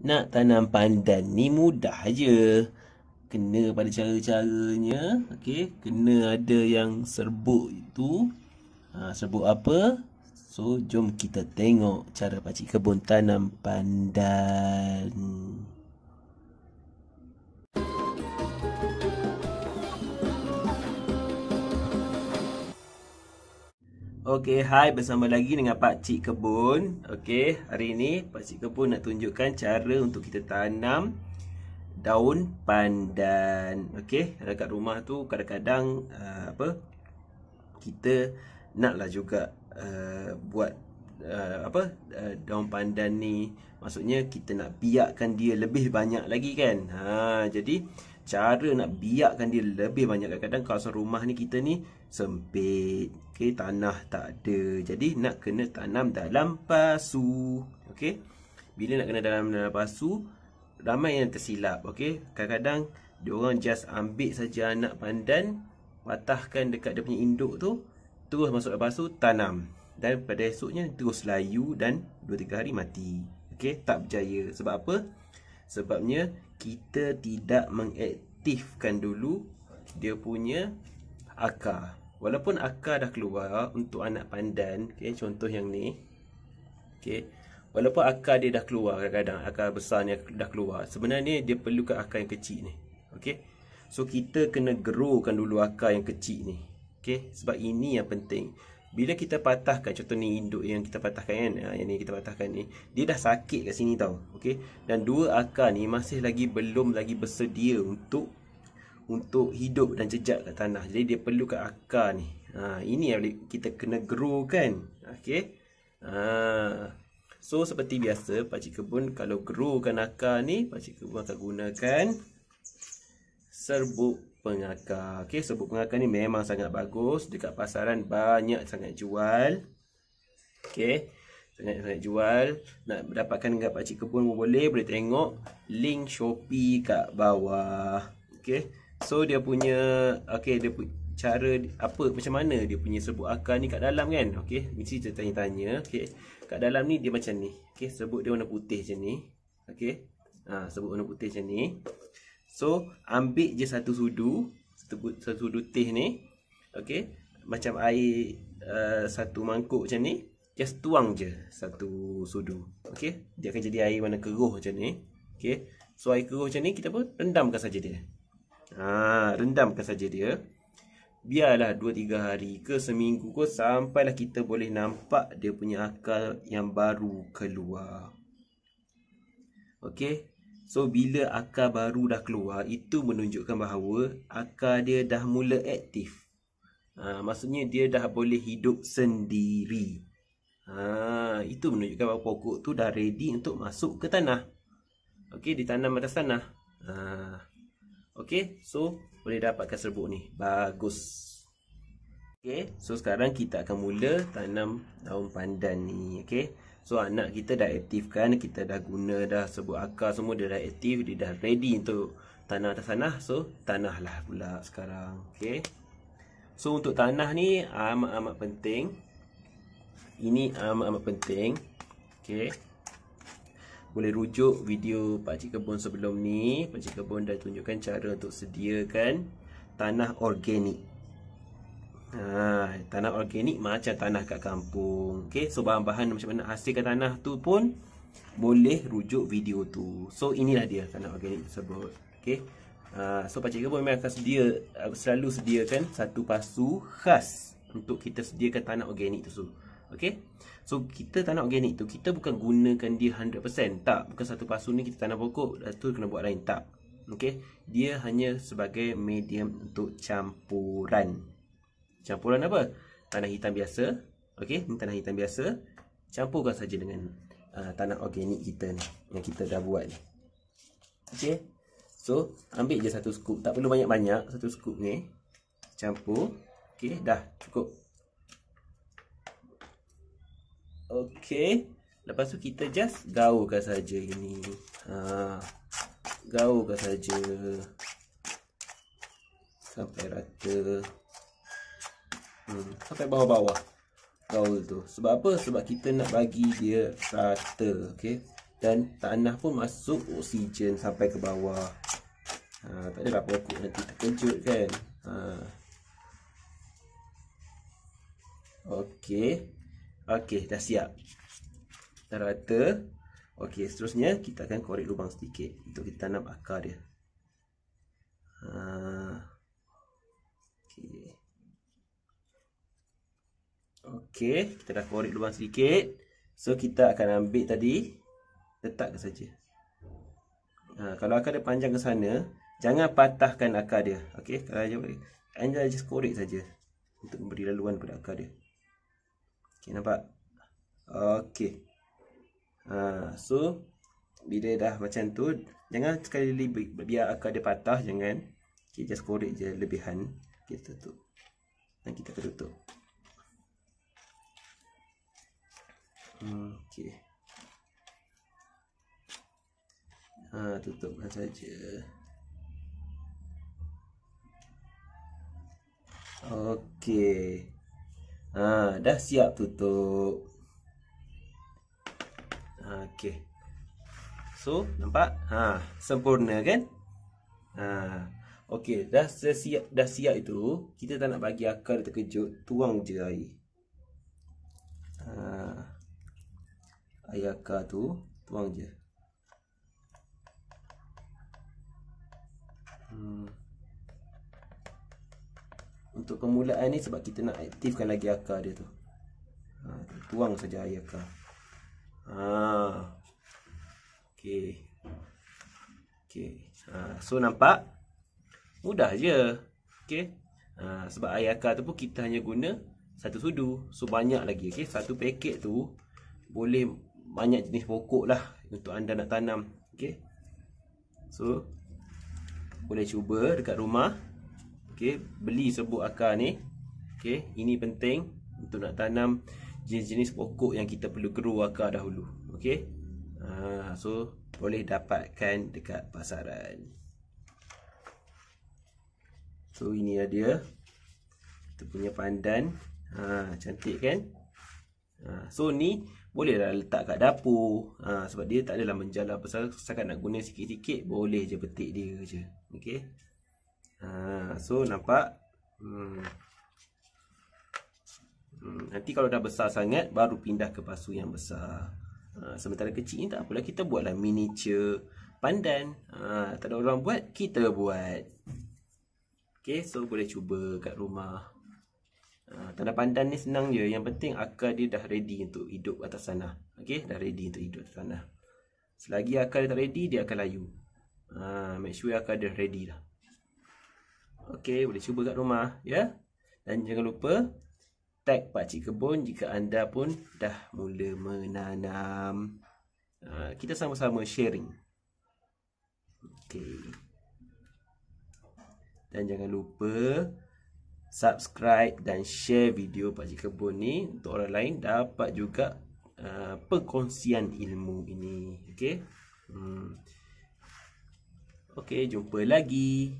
Nak tanam pandan ni mudah aje. Kena pada cara-caranya. Okey, kena ada yang serbuk itu. Serbuk apa? So, jom kita tengok cara pakcik kebun tanam pandan. Okey, hai, bersama lagi dengan Pakcik Kebun. Okey, hari ini Pakcik Kebun nak tunjukkan cara untuk kita tanam daun pandan. Okey, dekat rumah tu kadang-kadang kita naklah juga buat daun pandan ni. Maksudnya kita nak biakkan dia lebih banyak lagi kan. Jadi cara nak biakkan dia lebih banyak, kadang-kadang kawasan rumah ni kita ni sempit. Okey, tanah tak ada. Jadi nak kena tanam dalam pasu. Okey. Bila nak kena dalam pasu, ramai yang tersilap. Okey, kadang-kadang diorang just ambil saja anak pandan, patahkan dekat dia punya induk tu, terus masuk dalam pasu, tanam. Dan pada esoknya terus layu dan 2-3 hari mati. Okey, tak berjaya. Sebab apa? Sebabnya kita tidak mengaktifkan dulu dia punya akar. Walaupun akar dah keluar untuk anak pandan, okay, contoh yang ni, okay, walaupun akar dia dah keluar, kadang-kadang akar besar ni dah keluar, sebenarnya dia perlukan akar yang kecil ni. Okay, so kita kena growkan dulu akar yang kecil ni. Okay, sebab ini yang penting. Bila kita patahkan, contoh ni induk yang kita patahkan kan, yang ni kita patahkan ni, dia dah sakit kat sini tau. Okay, dan dua akar ni masih belum lagi bersedia untuk hidup dan jejak kat tanah. Jadi dia perlukan akar ni. Ini yang kita kena grow kan. Okey. So seperti biasa, Pakcik Kebun kalau growkan akar ni, Pakcik Kebun akan gunakan serbuk pengakar. Okey, serbuk pengakar ni memang sangat bagus. Dekat pasaran banyak sangat jual. Okey, sangat jual. Nak dapatkan dengan Pakcik Kebun pun boleh tengok link Shopee kat bawah. Okey. So dia punya cara apa, macam mana dia punya serbuk akar ni kat dalam kan. Okey, mesti kita tanya-tanya. Okey, kat dalam ni dia macam ni. Okey, serbuk dia warna putih macam ni. Okey. Serbuk warna putih macam ni. So ambil je satu sudu teh ni. Okey, macam air satu mangkuk macam ni. Just tuang je satu sudu. Okey, dia akan jadi air warna keruh macam ni. Okey, so air keruh macam ni kita pun rendamkan saja dia. Rendamkan saja dia. Biarlah 2-3 hari ke seminggu ke, sampailah kita boleh nampak dia punya akar yang baru keluar. Okey. So bila akar baru dah keluar, itu menunjukkan bahawa akar dia dah mula aktif. Maksudnya dia dah boleh hidup sendiri. Itu menunjukkan bahawa pokok tu dah ready untuk masuk ke tanah. Okey, ditanam atas tanah. Okey, so boleh dapatkan serbuk ni. Bagus. Okey, so sekarang kita akan mula tanam daun pandan ni. Okey, so anak kita dah aktifkan, kita dah guna dah serbuk akar semua, dia dah aktif, dia dah ready untuk tanam atas tanah. So tanahlah pula sekarang. Okey, so untuk tanah ni amat-amat penting. Ini amat-amat penting. Okey, boleh rujuk video Pakcik Kebun sebelum ni. Pakcik Kebun dah tunjukkan cara untuk sediakan tanah organik. Tanah organik macam tanah kat kampung. Okay, so bahan-bahan macam mana hasilkan tanah tu pun boleh rujuk video tu. So inilah dia tanah organik tersebut. Okay, so Pakcik Kebun memang akan selalu sediakan satu pasu khas untuk kita sediakan tanah organik tu. Okay, so kita tanam organik tu, kita bukan gunakan dia 100%. Tak, bukan satu pasu ni kita tanam pokok, tu kena buat lain. Tak. Okay, dia hanya sebagai medium untuk campuran. Campuran apa? Tanah hitam biasa. Okay, ni tanah hitam biasa. Campurkan saja dengan tanah organik kita ni, yang kita dah buat ni. Okay, so ambil je satu scoop. Tak perlu banyak-banyak, satu scoop ni. Campur. Okay, dah cukup. Okey, lepas tu kita just gaulkan saja ini. Gaulkan saja sampai rata. Sampai bawah-bawah gaul tu. Sebab apa? Sebab kita nak bagi dia rata. Okey, Dan tanah pun masuk oksigen sampai ke bawah. Tak adalah pokok nanti terkejut kan. Okey. Okey, dah siap. Dah rata. Okey, seterusnya kita akan korek lubang sedikit untuk kita tanam akar dia. Okey. Okey, kita dah korek lubang sedikit. So kita akan ambil tadi, letak ke saja. Kalau akar dia panjang ke sana, jangan patahkan akar dia. Okey, kalau anda just korek saja untuk memberi laluan pada akar dia. Okey, nampak? Okey. So bila dah macam tu, jangan sekali biar akar dia patah, jangan. Okey, just korek je lebihan. Kita tutup. Dan kita akan tutup. Okey. Tutupkan saja. Okey. Dah siap tutup. Okey. So, nampak? Sempurna kan? Okey, dah siap itu, kita tak nak bagi akar terkejut, tuang je air. Air akar tu tuang je. Untuk permulaan ni sebab kita nak aktifkan lagi akar dia tu. Tuang saja air akar. Okey. Okey. So nampak? Mudah je. Okey. Sebab air akar tu pun kita hanya guna satu sudu. So banyak lagi. Okey, satu paket tu boleh banyak jenis pokok lah untuk anda nak tanam. Okey. So boleh cuba dekat rumah. Okey, beli serbuk akar ni. Okey, ini penting untuk nak tanam jenis-jenis pokok yang kita perlu grow akar dahulu. Okey. So boleh dapatkan dekat pasaran. So ini dia kita punya pandan. Cantik kan? So ni bolehlah letak kat dapur. Sebab dia tak adalah menjala besar. Setakat nak guna sikit-sikit, boleh je petik dia je. Okey. So nampak? Nanti kalau dah besar sangat, baru pindah ke pasu yang besar. Sementara kecil ni tak apalah, kita buatlah miniature pandan. Tak ada orang buat, kita buat. Okey, so boleh cuba kat rumah. Tanam pandan ni senang je. Yang penting akar dia dah ready untuk hidup atas tanah. Okey, dah ready untuk hidup atas tanah. Selagi akar dia tak ready, dia akan layu. Make sure akar dia ready dah. Okey, boleh cuba kat rumah, ya. Dan jangan lupa tag Pakcik Kebun jika anda pun dah mula menanam. Kita sama-sama sharing. Okey. Dan jangan lupa subscribe dan share video Pakcik Kebun ni untuk orang lain dapat juga perkongsian ilmu ini. Okey. Okey, jumpa lagi.